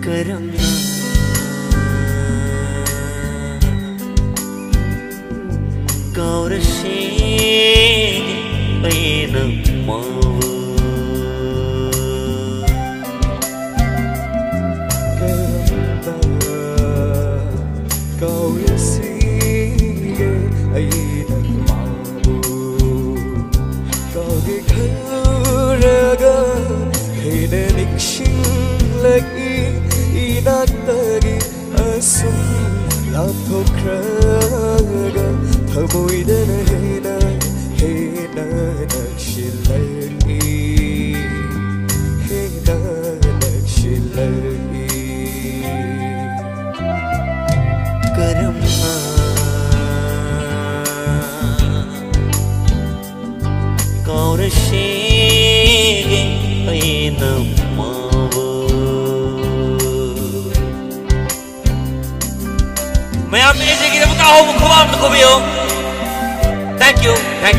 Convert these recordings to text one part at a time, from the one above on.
Karamna Kaurashege Aina Mavu Karamna Kaurashege Aina Mavu Kauge Kharaga Hena Nikshin Lagi Inaktagi Asum Lapokraga Thamoidana Hena Nakshilagi Hena Nakshilagi Karamna Kaurashege Aina Mavu Mayam AJ ki तरफ का हो मुखबार तो भी हो Thank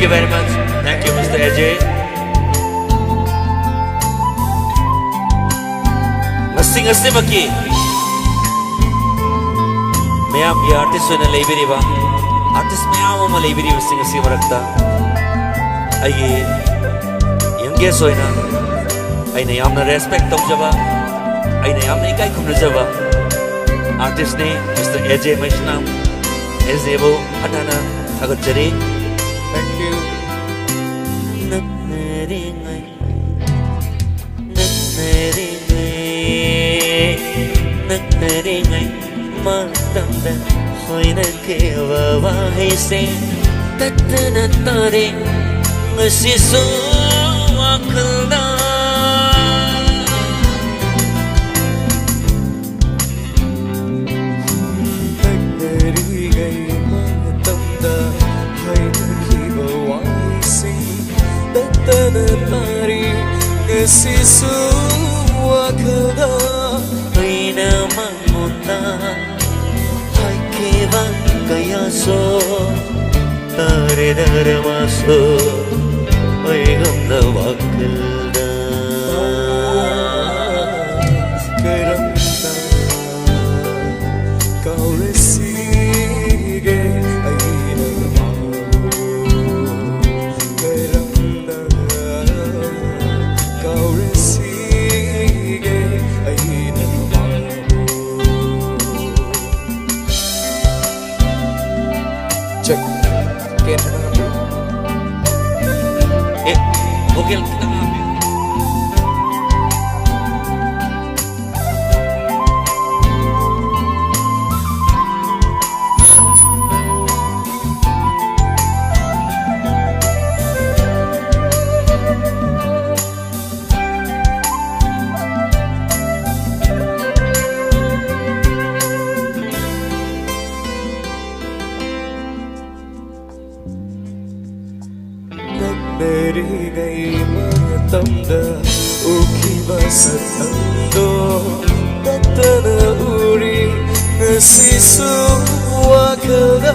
you very much Thank you Mr. AJ Ngasi maki Mayam ye artist होने लेबरी बा artist mayam हम लेबरी ngasi मरकता Aye youngest होना Aina yamna respect तब जबा Aina yamna ikai kumna जबा Artist ne Mr. AJ Maishnam Ezebo Adana Thagachari Thank you Naknaringai Matamda Hoina kewa wahise Tatana tare Ngasiso wakalda Sisu wakada Aina mamuna Hai keva kaya so Tare darmaso Ai gamna wakalda Karamna Kaurashege Aina Mavu Karamna Kaurashege Aina Mavu Check Get Okay kita ngambil Naknarigai matamda Ukiba satando Tatana uri Ngasisu wakada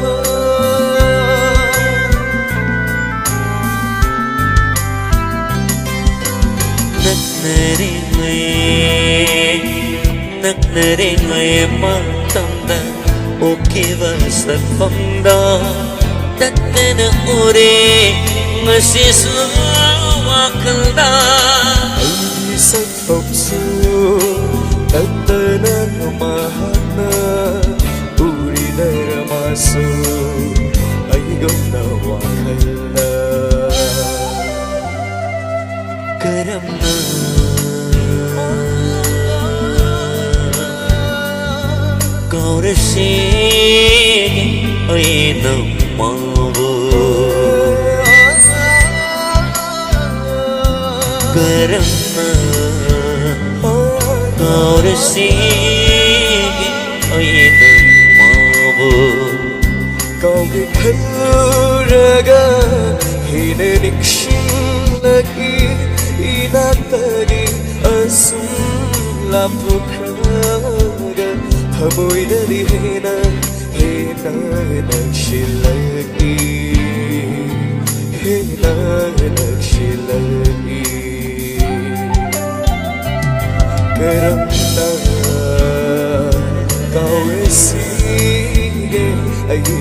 Naknaringai matamda Ukiba satando Tatana uri Ngasisu wakalda Ay sakpamsu Tatana mahana Uri darmasu Ay gamna wakalda Karamna Kaurashege Aina Mavu Karamna Kaurashege Aina Mavu Kauge kharaga Hena nikshin lagi Inaktagi asum Lapokraga Thamoidani Hena Nakshilagi Hena Nakshilagi Karamna أي